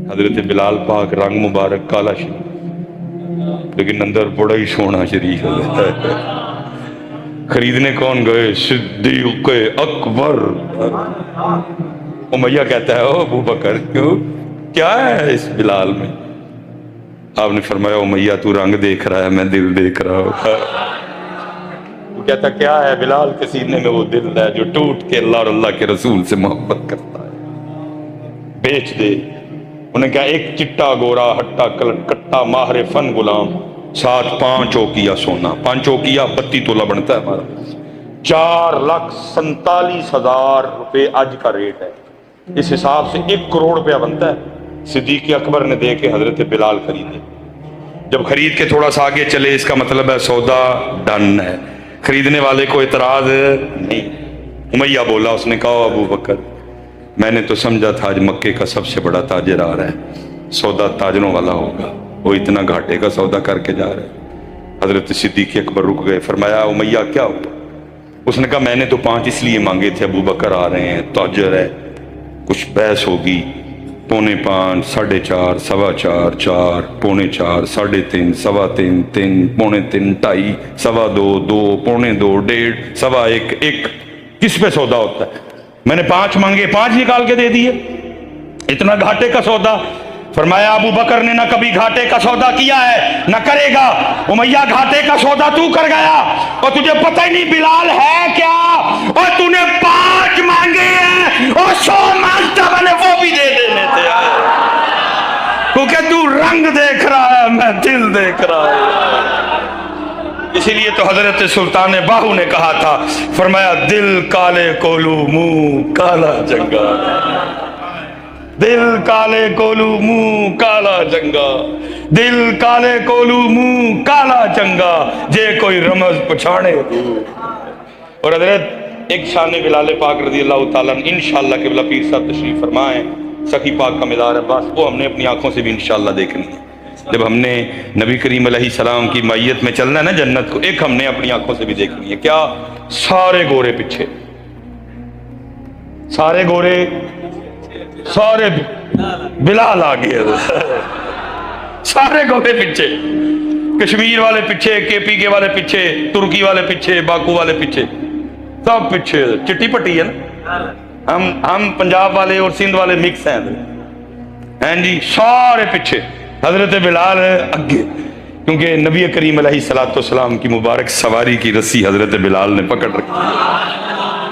حضرت بلال پاک رنگ مبارک کالا شریف لیکن اندر بڑا ہی سونا شریف ہے. خریدنے کون گئے؟ صدیق اکبر. امیہ کہتا ہے او ابو بکر کیوں، کیا ہے اس بلال میں؟ آپ نے فرمایا امیہ تو رنگ دیکھ رہا ہے، میں دل دیکھ رہا ہوں. وہ کہتا کیا ہے؟ بلال کے سینے میں وہ دل ہے جو ٹوٹ کے اللہ اور اللہ کے رسول سے محبت کرتا ہے. بیچ دے. انہیں کہا ایک چٹا گورا ہٹا کٹا ماہر فن غلام، ساتھ 5 اوقیہ سونا. 5 اوقیہ 32 تولہ بنتا ہے ہمارا، 4,47,000 روپے آج کا ریٹ ہے. اس حساب سے 1 کروڑ روپیہ بنتا ہے. صدیق اکبر نے دے کے حضرت بلال خریدے. جب خرید کے تھوڑا سا آگے چلے اس کا مطلب ہے سودا ڈن ہے، خریدنے والے کو اعتراض نہیں. امیہ بولا، اس نے کہا ابو بکر میں نے تو سمجھا تھا آج مکے کا سب سے بڑا تاجر آ رہا ہے، سودا تاجروں والا ہوگا، وہ اتنا گھاٹے کا سودا کر کے جا رہا ہے. حضرت صدیق اکبر رک گئے. فرمایا امیہ کیا ہوا؟ اس نے کہا میں نے تو 5 اس لیے مانگے تھے، ابو بکر آ رہے ہیں، تاجر ہے، کچھ بحث ہوگی. 4.25 4.5 4.25 4 4.25 3.5 3.25 3 3.5 2.5 2.25 2 2.25 1.5 1.25 1 کس پہ سودا ہوتا ہے؟ میں نے 5 مانگے، 5 نکال کے دے دیے، اتنا گھاٹے کا سودا. فرمایا ابو بکر نے نہ کبھی گھاٹے کا سودا کیا ہے نہ کرے گا. امیہ گھاٹے کا سودا تو کر گیا اور تجھے پتہ ہی نہیں بلال ہے کیا، اور تو نے 5 مانگے ہیں اور 100 مانگتا میں نے وہ بھی دے دینے تھے، کیونکہ تو رنگ دیکھ رہا ہے میں دل دیکھ رہا ہوں. اسی لیے تو حضرت سلطان باہو نے کہا تھا، فرمایا دل کالے کولو منہ کالا جنگا، دل کالے کولو منہ کالا جنگا، دل کالے کولو منہ کالا جنگا، جے کوئی رمز پچھاڑے. اور حضرت ایک شان بلال پاک رضی اللہ تعالیٰ انشاءاللہ قبلہ پیر صاحب تشریف فرمائیں، سخی پاک کا مدار ہے، بس وہ ہم نے اپنی آنکھوں سے بھی انشاءاللہ دیکھنی ہے. جب ہم نے نبی کریم علیہ السلام کی معیت میں چلنا ہے نا جنت کو، ایک ہم نے اپنی آنکھوں سے بھی دیکھنی ہے. کیا؟ سارے گورے پیچھے، سارے گورے، سارے بلال آ گئے، سارے گورے پیچھے، کشمیر والے پیچھے، کے پی کے والے پیچھے، ترکی والے پیچھے، باکو والے پیچھے، سب پیچھے. چٹی پٹی ہے نا، ہم پنجاب والے اور سندھ والے مکس ہیں جی، سارے پیچھے. حضرت بلال اگے، کیونکہ نبی کریم علیہ السلام کی مبارک سواری کی رسی حضرت بلال نے پکڑ رکھی.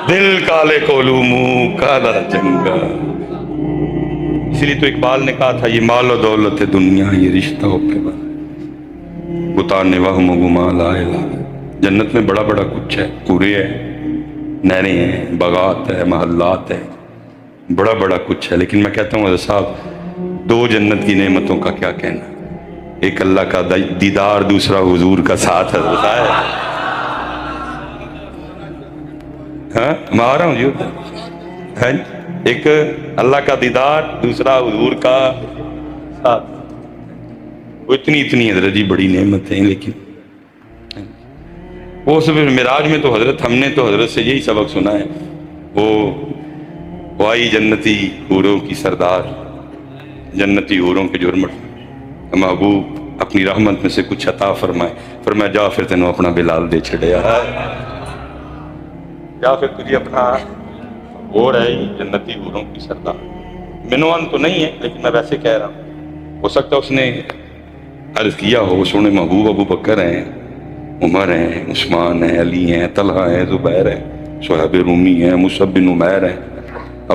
دل کالے کولو منہ کالا جنگا. اس لیے تو اقبال نے کہا تھا یہ مال و دولت دنیا یہ رشتہ ہو پہ بتانے وہم و گما لا الہ. جنت میں بڑا بڑا کچھ ہے، پورے ہیں، نہریں ہیں، باغات ہے، محلات ہیں، بڑا بڑا کچھ ہے. لیکن میں کہتا ہوں حضرت صاحب 2 جنت کی نعمتوں کا کیا کہنا، ایک اللہ کا دیدار، دوسرا حضور کا ساتھ. حضرت صاحب ہاں میں آ رہا ہوں جی، ایک اللہ کا دیدار، دوسرا حضور کا ساتھ. وہ اتنی حضرت جی بڑی نعمت ہیں. لیکن وہ سب معراج میں تو حضرت ہم نے تو حضرت سے یہی سبق سنا ہے، وہ آئی جنتی حوروں کی سردار، جنتی حوروں کے جرمٹ، محبوب اپنی رحمت میں سے کچھ عطا فرمائے. فرمایا جا پھر تینوں اپنا بلال دے چھڑیا، جا پھر تجھے اپنا وہ رہے جنتی حوروں کی سردار. منوان تو نہیں ہے لیکن میں ویسے کہہ رہا ہوں، ہو سکتا ہے اس نے عرض کیا ہو، سونے محبوب ابو بکر ہیں، عمر ہیں، عثمان ہیں، علی ہیں، طلحہ ہیں، زبیر ہیں، صہیب رومی ہیں، مصعب بن عمیر ہیں،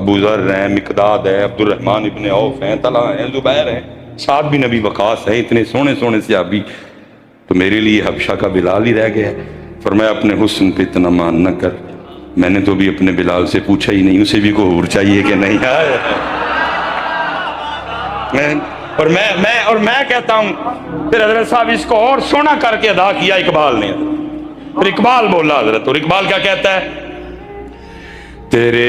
ابو ذر ہیں، مقداد ہے، عبد الرحمن ابن عوف ہیں، طلحہ ہیں، زبیر ہیں، ساتھ بھی نبی وقاص ہیں، اتنے سونے سونے صحابی، تو میرے لیے حبشہ کا بلال ہی رہ گیا ہے. فرمایا اپنے حسن پہ اتنا مان نہ کر، میں نے تو بھی اپنے بلال سے پوچھا ہی نہیں اسے بھی کوئی حور چاہیے کہ نہیں. اور میں کہتا ہوں پھر حضرت صاحب اس کو اور سونا کر کے ادا کیا اقبال نے. پھر اقبال بولا حضرت، اور اقبال کیا کہتا ہے، تیرے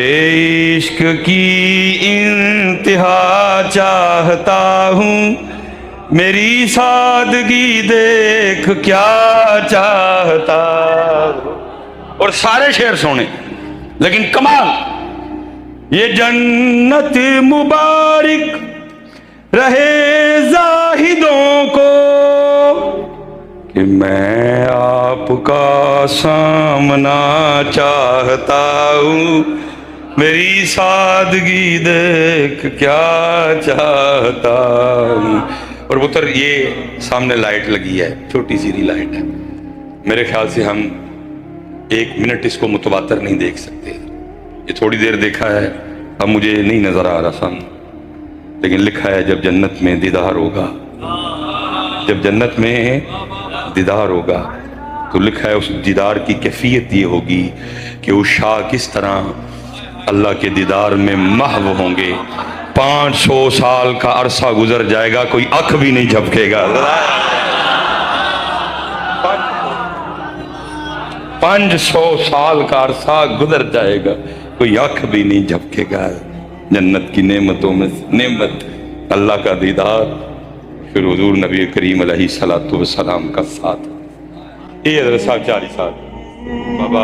عشق کی انتہا چاہتا ہوں، میری سادگی دیکھ کیا چاہتا ہوں. اور سارے شعر سونے، لیکن کمال یہ جنت مبارک رہے زاہدوں کو کہ میں آپ کا سامنا چاہتا ہوں، میری سادگی دیکھ کیا چاہتا ہوں۔ اور پتر یہ سامنے لائٹ لگی ہے، چھوٹی سی لائٹ ہے، میرے خیال سے ہم 1 منٹ اس کو متواتر نہیں دیکھ سکتے، یہ تھوڑی دیر دیکھا ہے، اب مجھے نہیں نظر آ رہا سامنے، لیکن لکھا ہے جب جنت میں دیدار ہوگا، جب جنت میں دیدار ہوگا تو لکھا ہے اس دیدار کی کیفیت یہ ہوگی کہ وہ شاہ کس طرح اللہ کے دیدار میں محو ہوں گے، 500 سال کا عرصہ گزر جائے گا، کوئی آنکھ بھی نہیں جھپکے گا، 500 سال کا عرصہ گزر جائے گا، کوئی آنکھ بھی نہیں جھپکے گا۔ جنت کی نعمتوں میں نعمت اللہ کا دیدار، پھر حضور نبی کریم علیہ السلام کا ساتھ۔ یہ حضرت صاحب 40 سال بابا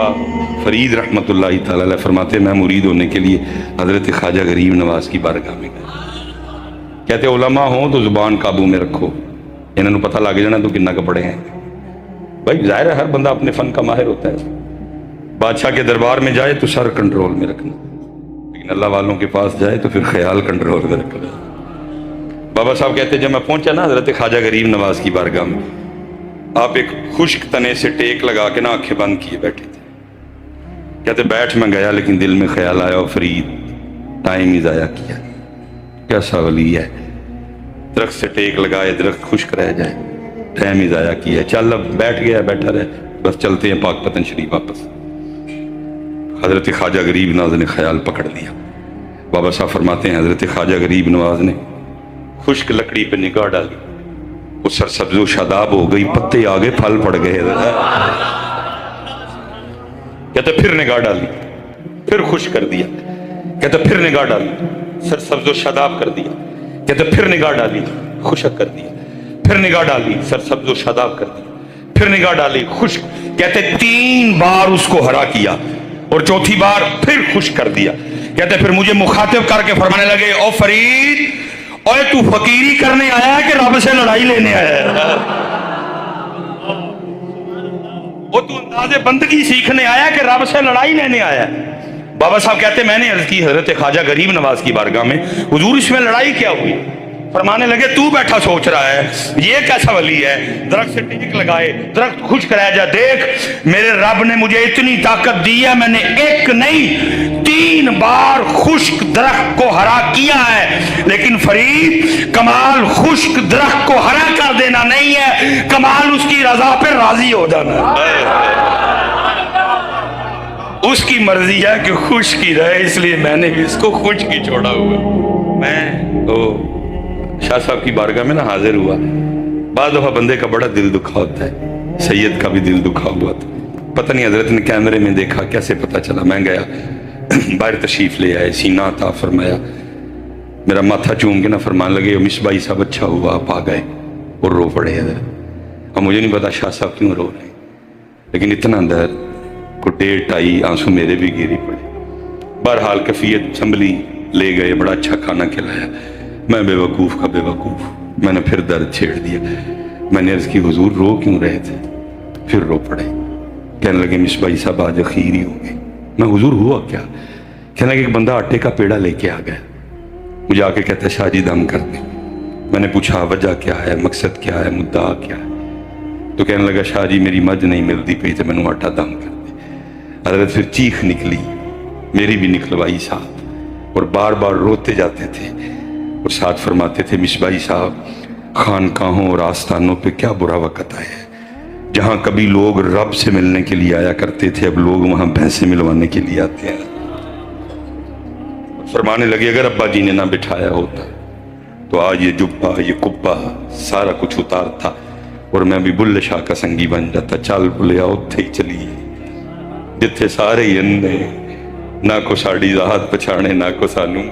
فرید رحمت اللہ تعالی علیہ فرماتے ہیں میں مرید ہونے کے لیے حضرت خواجہ غریب نواز کی بارگاہ میں گیا، کہتے علماء ہوں تو زبان قابو میں رکھو، انہوں نے پتہ لگ جانا تو کنہ کپڑے ہیں۔ بھائی ظاہر ہے ہر بندہ اپنے فن کا ماہر ہوتا ہے، بادشاہ کے دربار میں جائے تو سر کنٹرول میں رکھنا، لیکن اللہ والوں کے پاس جائے تو پھر خیال کنٹرول میں رکھنا۔ بابا صاحب کہتے جب میں پہنچا نا حضرت خواجہ غریب نواز کی بارگاہ میں، آپ ایک خشک تنے سے ٹیک لگا کے نا آنکھیں بند کیے بیٹھے تھے، کہتے بیٹھ میں گیا لیکن دل میں خیال آیا فرید ٹائم ہی ضائع کیا، کیسا ولی ہے، درخت سے ٹیک لگائے درخت خشک رہ جائے، ٹائم ہی ضائع کیا، چل اب بیٹھ گیا بیٹھا رہے، بس چلتے ہیں پاک پتن شریف واپس۔ حضرت خواجہ غریب نواز نے خیال پکڑ لیا، بابا صاحب فرماتے ہیں حضرت خواجہ غریب نواز نے خشک لکڑی پہ نگاہ ڈالی، وہ سرسبز و شاداب ہو گئی، پتے آگے پھل پڑ گئے، کہتے پھر نگاہ ڈالی، پھر خشک کر دیا، کہتے پھر نگاہ ڈالی، سرسبز و شاداب کر دیا، کہتے پھر نگاہ ڈالی، خشک کر دیا، پھر نگاہ ڈالی، سرسبز و شاداب کر دیا، پھر نگاہ ڈالی، خشک، کہتے 3 بار اس کو ہرا کیا اور چوتھی بار پھر خشک کر دیا، کہتے پھر مجھے مخاطب کر کے فرمانے لگے او فرید، اوے تو فقیری کرنے آیا ہے کہ رب سے لڑائی لینے آیا ہے؟ وہ تو انداز بندگی سیکھنے آیا ہے کہ رب سے لڑائی لینے آیا ہے؟ بابا صاحب کہتے میں نے عرض کی حضرت خواجہ غریب نواز کی بارگاہ میں حضور اس میں لڑائی کیا ہوئی؟ فرمانے لگے تو بیٹھا سوچ رہا ہے یہ کیسا ولی ہے، درخت سے ٹیک لگائے درخت خشک رہ جا، دیکھ میرے رب نے مجھے اتنی طاقت دی ہے، میں نے 1 نہیں 3 بار خشک درخت کو ہرا کیا ہے، لیکن فرید کمال خشک درخت کو ہرا کر دینا نہیں ہے، کمال اس کی رضا پہ راضی ہو جانا ہے۔ اس کی مرضی ہے کہ خشک ہی رہے، اس لیے میں نے بھی اس کو خشک ہی چھوڑا ہوا۔ میں شاہ صاحب کی بارگاہ میں نا حاضر ہوا، بعض دفعہ بندے کا بڑا دل دکھا ہوتا ہے، سید کا بھی دل دکھا ہوا تھا، پتہ نہیں حضرت نے کیمرے میں دیکھا کیسے پتہ چلا، میں گیا باہر تشریف لے آئے، سینہ عطا فرمایا، میرا ماتھا چوم کے نا فرمان لگے مصباحی صاحب اچھا ہوا آپ آ گئے، اور رو پڑے حضرت۔ اب مجھے نہیں پتا شاہ صاحب کیوں رو رہے ہیں، لیکن اتنا درد کو 1.5 آنسو میرے بھی گری پڑے، بہرحال کفیت سنبھلی، لے گئے، بڑا اچھا کھانا کھلایا، میں بے وقوف کا بے وقوف، میں نے پھر درد چھیڑ دیا، میں نے عرض کی حضور رو کیوں رہے تھے؟ پھر رو پڑے، کہنے لگے مصباحی صاحب آج اخیر ہی ہو گئی۔ میں حضور ہوا کیا؟ کہنے لگے ایک بندہ آٹے کا پیڑا لے کے آ گیا، مجھے آ کے کہتا ہے شاہ جی دم کر دیں، میں نے پوچھا وجہ کیا ہے، مقصد کیا ہے، مدعا کیا ہے، تو کہنے لگا شاہ جی میری مجھ نہیں ملتی پئی تو میں نے آٹا دم کر دے۔ حضرت پھر چیخ نکلی، میری بھی نکلوائی ساتھ، اور بار بار روتے جاتے تھے، اور ساتھ فرماتے تھے مصباحی صاحب خانقاہوں اور آستانوں پہ کیا برا وقت آیا ہے، جہاں کبھی لوگ رب سے ملنے کے لیے آیا کرتے تھے اب لوگ وہاں بھینسیں ملوانے کے لیے آتے ہیں۔ فرمانے لگے اگر ابا جی نے نہ بٹھایا ہوتا تو آج یہ جبہ یہ کبہ سارا کچھ اتار تھا اور میں بھی بلے شاہ کا سنگی بن جاتا، چال بلیا اتھے ہی چلی جتھے سارے ہی اندے، نہ کو ساڑی ذات پچھانے نہ کو سانوں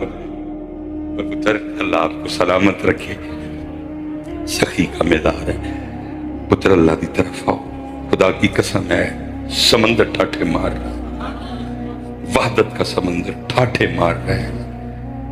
پتر، اللہ آپ کو سلامت رکھے، سخی کا مزار ہے پتر، اللہ دی طرف آؤ، خدا کی قسم ہے سمندر ٹھاٹھے مار رہا ہے، وحدت کا سمندر ٹھاٹھے مار رہا ہے،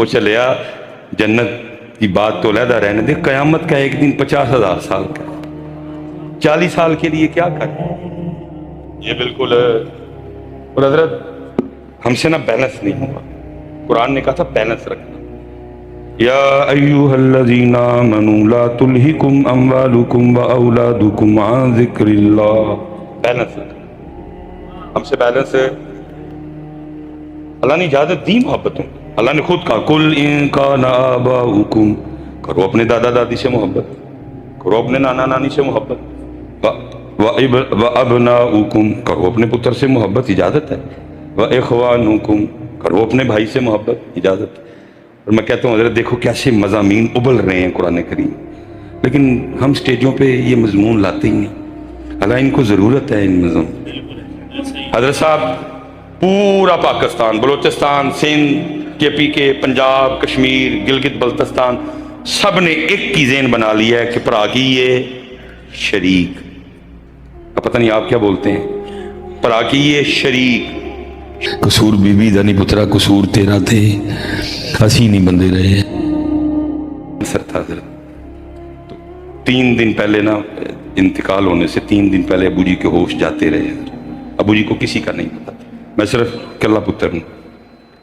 وہ چلیا جنت کی بات تو علیحدہ رہنے دے، قیامت کا ایک دن 50,000 سال کا، 40 سال کے لیے کیا کریں؟ یہ بالکل اور حضرت ہم سے نا بیلنس نہیں ہوا. قرآن نے کہا تھا بیلنس رکھنا. یا ایھا الذین آمنوا لا تلہکم اموالکم واولادکم عن ذکر اللہ. بیلنس رکھنا، ہم سے بیلنس ہے. اللہ نے اجازت دی محبتوں. اللہ نے خود کہا قل ان کان آباؤکم، کرو اپنے دادا دادی سے محبت، کرو اپنے نانا نانی سے محبت، وابناؤکم، کرو اپنے پتر سے محبت، اجازت ہے، واخوانکم، کرو اپنے بھائی سے محبت، اجازت ہے. اور میں کہتا ہوں حضرت دیکھو کیسے مضامین ابل رہے ہیں قرآن کریم، لیکن ہم سٹیجوں پہ یہ مضمون لاتے ہی نہیں. اللہ ان کو ضرورت ہے ان مضمون. حضرت صاحب پورا پاکستان، بلوچستان، سندھ، کے پنجاب، کشمیر، گلگت بلتستان، سب نے ایک کی ذہن بنا لیا ہے کہ پرا کی یہ شریک. اب پتہ نہیں آپ کیا بولتے ہیں، پرا کی یہ شریک. قصور بی بی دا نہیں پترا، قصور تیرا تھے، ہنسی نہیں بندے رہے. سر تھا حضرت تو 3 دن پہلے نا انتقال ہونے سے 3 دن پہلے ابو جی کے ہوش جاتے رہے. ابو جی کو کسی کا نہیں پتا تھا. میں صرف کلا پتر ہوں،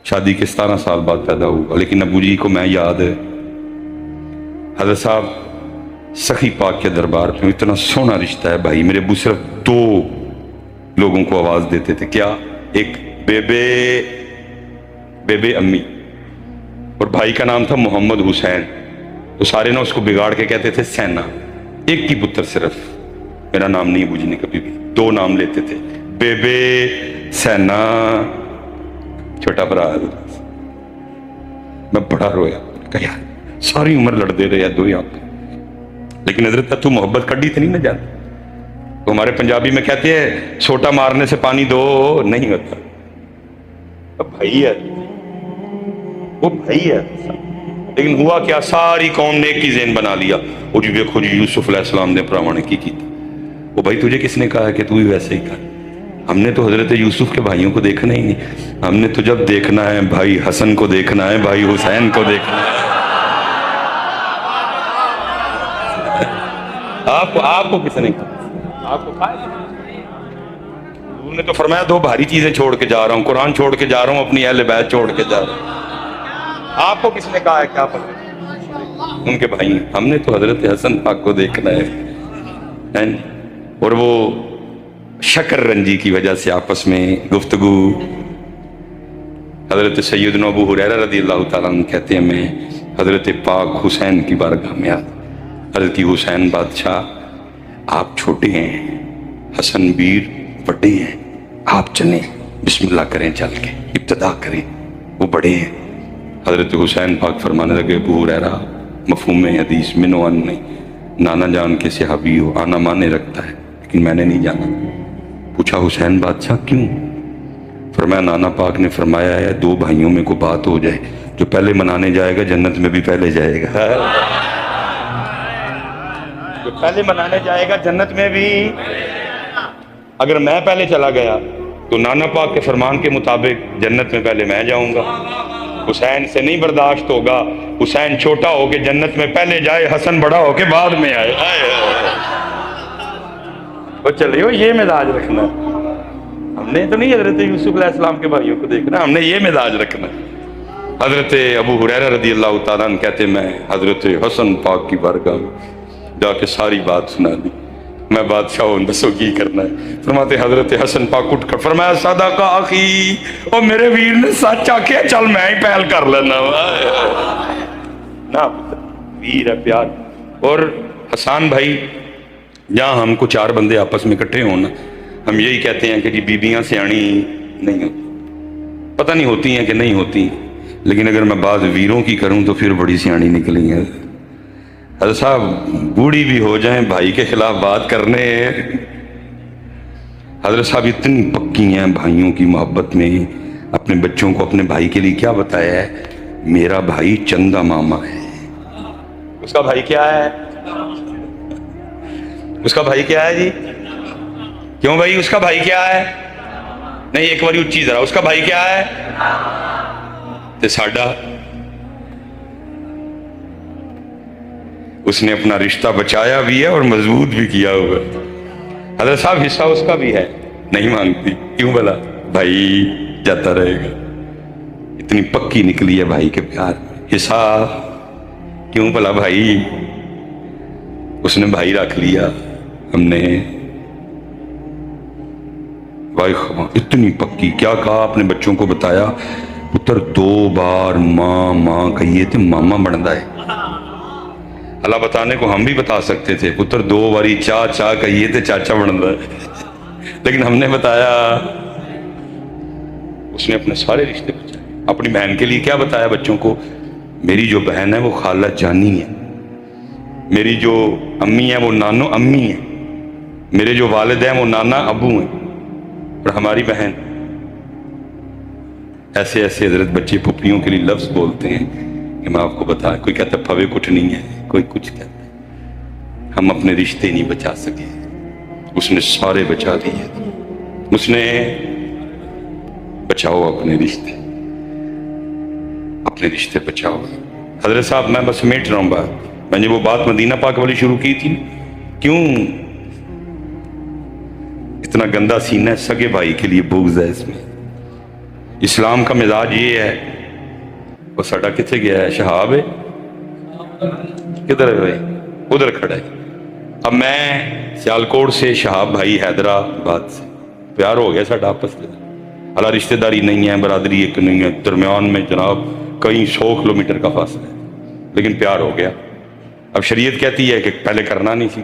شادی کے 17 سال بعد پیدا ہوا، لیکن ابو جی کو میں یاد ہے. حضرت صاحب سخی پاک کے دربار پہ اتنا سونا رشتہ ہے بھائی. میرے ابو صرف 2 لوگوں کو آواز دیتے تھے. کیا؟ ایک بے امی، اور بھائی کا نام تھا محمد حسین. تو سارے نا اس کو بگاڑ کے کہتے تھے سینا. ایک کی پتر صرف، میرا نام نہیں ابو جی نے کبھی بھی، 2 نام لیتے تھے، بے سینا. چھوٹا برا. میں بڑا رویا، کہا یار ساری عمر لڑتے رہے دو یہاں پہ، لیکن حضرت تو محبت کڈی تو نہیں نہ جاتی. تو ہمارے پنجابی میں کہتے ہیں چھوٹا مارنے سے پانی دو نہیں ہوتا. بھائی ہے وہ، بھائی ہے. لیکن ہوا کیا، ساری قوم نے ایک ہی ذہن بنا لیا. وہ جی دیکھو جی یوسف علیہ السلام نے پراونے کی تھی. وہ بھائی تجھے کس نے کہا ہے کہ تو بھی ویسے ہی کر؟ ہم نے تو حضرت یوسف کے بھائیوں کو دیکھنا ہی نہیں. ہم نے تو جب دیکھنا ہے بھائی حسن کو دیکھنا ہے، بھائی حسین کو دیکھنا ہے. آپ کو کس نے کہا؟ آپ کو کہا حضور نے تو فرمایا 2 بھاری چیزیں چھوڑ کے جا رہا ہوں، قرآن چھوڑ کے جا رہا ہوں، اپنی اہل بیت چھوڑ کے جا رہا ہوں. آپ کو کس نے کہا ہے؟ کیا پتہ ان کے بھائی. ہم نے تو حضرت حسن پاک کو دیکھنا ہے. اور وہ شکر رنجی کی وجہ سے آپس میں گفتگو. حضرت سیدنا ابو ہریرہ رضی اللہ تعالیٰ عنہ کہتے ہیں میں حضرت پاک حسین کی بارگاہ میں آتا. حضرت حسین بادشاہ آپ چھوٹے ہیں، حسن بیر بڑے ہیں، آپ چلیں بسم اللہ کریں، چل کے ابتدا کریں، وہ بڑے ہیں. حضرت حسین پاک فرمانے لگے ابو ہریرہ مفہوم حدیث منو ان نہیں، نانا جان کے صحابی ہو، آنا مانے رکھتا ہے لیکن میں نے نہیں جانا. پوچھا حسین بادشاہ کیوں؟ فرمایا نانا پاک نے فرمایا ہے 2 بھائیوں میں کوئی بات ہو جائے، جو پہلے منانے جائے گا جنت میں بھی پہلے جائے گا. جو پہلے منانے جائے گا جنت میں بھی. اگر میں پہلے چلا گیا تو نانا پاک کے فرمان کے مطابق جنت میں پہلے میں جاؤں گا. حسین سے نہیں برداشت ہوگا، حسین چھوٹا ہو کے جنت میں پہلے جائے، حسن بڑا ہو کے بعد میں آئے. وہ چلے ہو یہ مزاج رکھنا. ہم نے تو نہیں حضرت یوسف علیہ السلام کے بھائیوں کو دیکھنا، ہم نے یہ مزاج رکھنا. حضرت ابو ہریرہ رضی اللہ تعالیٰ عنہ کہتے میں حضرت حسن پاک کی بارگاہ جا کے ساری بات سنا دی. میں بادشاہ ہوں، بسو کی کرنا ہے. فرماتے حضرت حسن پاک اٹھ کر فرمایا صدق اخی، اور میرے ویر نے سچ آکھیا، چل میں ہی پہل کر لینا. نا ویر ہے پیار. اور حسان بھائی جہاں ہم کو 4 بندے آپس میں اکٹھے ہوں نا، ہم یہی کہتے ہیں کہ جی بیبیاں سیاਣੀ نہیں ہوتی. پتہ نہیں ہوتی ہیں کہ نہیں ہوتی، لیکن اگر میں بعض ویروں کی کروں تو پھر بڑی سیاਣੀ نکلی ہیں. حضرت صاحب بوڑھی بھی ہو جائیں بھائی کے خلاف بات کرنے. حضرت صاحب اتنی پکی ہیں بھائیوں کی محبت میں، اپنے بچوں کو اپنے بھائی کے لیے کیا بتایا ہے، میرا بھائی چندہ ماما ہے. اس کا بھائی کیا ہے؟ اس کا بھائی کیا ہے جی؟ کیوں بھائی اس کا بھائی کیا ہے؟ نہیں ایک باری اچھی ذرا، اس کا بھائی کیا ہے؟ تے ساڈا اس نے اپنا رشتہ بچایا بھی ہے اور مضبوط بھی کیا ہوا ہے۔ حضرت صاحب حصہ اس کا بھی ہے، نہیں مانگتی، کیوں بلا؟ بھائی جاتا رہے گا، اتنی پکی نکلی ہے بھائی کے پیار میں، حصہ کیوں بلا بھائی؟ اس نے بھائی رکھ لیا، ہم نے بھائی اتنی پکی، کیا کہا اپنے بچوں کو بتایا، پتر 2 بار ماں ماں کہیے تھے ماما بنتا ہے۔ اللہ بتانے کو ہم بھی بتا سکتے تھے، پتر 2 باری چا کہیے تھے چاچا بنتا ہے، لیکن ہم نے بتایا، اس نے اپنے سارے رشتے بچائے۔ اپنی بہن کے لیے کیا بتایا بچوں کو؟ میری جو بہن ہے وہ خالہ جانی ہے، میری جو امی ہے وہ نانو امی ہے، میرے جو والد ہیں وہ نانا ابو ہیں، اور ہماری بہن۔ ایسے ایسے حضرت بچے پھپھیوں کے لیے لفظ بولتے ہیں کہ میں آپ کو بتایا، کوئی کہتا ہے پھوے کچھ نہیں ہے، کوئی کچھ کہتا ہے۔ ہم اپنے رشتے نہیں بچا سکے، اس نے سارے بچا دیے، اس نے بچاؤ اپنے رشتے، اپنے رشتے بچاؤ۔ حضرت صاحب میں بس سمیٹ رہا ہوں بات، میں نے وہ بات مدینہ پاک والی شروع کی تھی، کیوں اتنا گندا سینہ ہے؟ سگے بھائی کے لیے بغض ہے اس میں۔ اسلام کا مزاج یہ ہے، وہ ساڈا کتنے گیا ہے؟ شہاب ہے کدھر ہے بھائی؟ ادھر کھڑا ہے۔ اب میں سیالکوٹ سے شہاب بھائی حیدرآباد سے، پیار ہو گیا ساڈا آپس میں، اللہ رشتہ داری نہیں ہے، برادری ایک نہیں ہے، درمیان میں جناب کئی 100 کلومیٹر کا فاصلہ ہے، لیکن پیار ہو گیا۔ اب شریعت کہتی ہے کہ پہلے کرنا نہیں سی،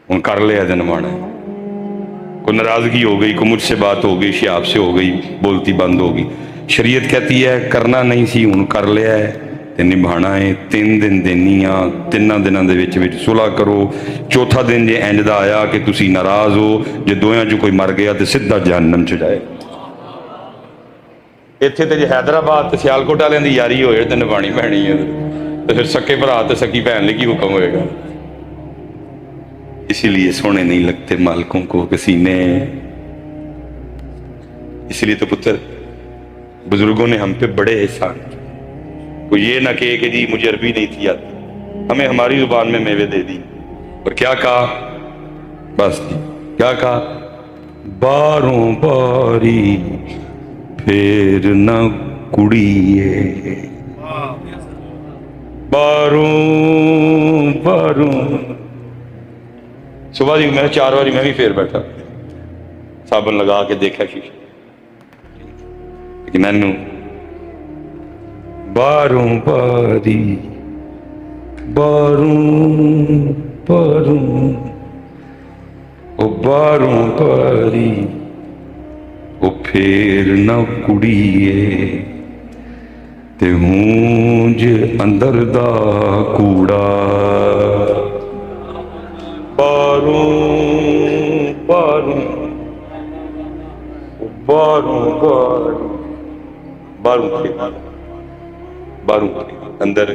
ان کر لیا جنمانا ہے، کوئی ناراضگی ہو گئی، کوئی مجھ سے بات ہو گئی، شہاب سے ہو گئی، بولتی بند ہوگی، شریعت کہتی ہے کرنا نہیں سی، ان کر لیا ہے تے نبھانا ہے۔ 3 دن دینی آ، 3 دنوں دے وچ صلح کرو، چوتھا دن جے انج دا آیا کہ تسی ناراض ہو، جے دویاں چ کوئی مر گیا تے سیدھا جہنم چ جائے۔ اتنے تے جے حیدرآباد تے سیالکوٹ والوں دی یاری ہوئے تے نبھانی پینی ہے، تے پھر سکے بھرا تے سکی بہن لے کی حکم ہوئے گا؟ اسی لیے سونے نہیں لگتے مالکوں کو کہ سینے، اس لیے تو پتر بزرگوں نے ہم پہ بڑے احسان کیے۔ کوئی یہ نہ کہے کہ جی مجھے عربی نہیں تھی آتی، ہمیں ہماری زبان میں میوے دے دی، اور کیا کہا؟ بس جی کیا کہا؟ باروں باری پھر نہ کڑیے، باروں باروں۔ صبح جی میں 4 باری میں بھی پھر بیٹھا، صابن لگا کے دیکھا شیشہ، کہ میں نے باروں باری باروں باروں، او باروں باری او پھر نہ کڑیے، تے ہونج اندر دا کوڑا، باروں باروں باروں باروں، باروں اندر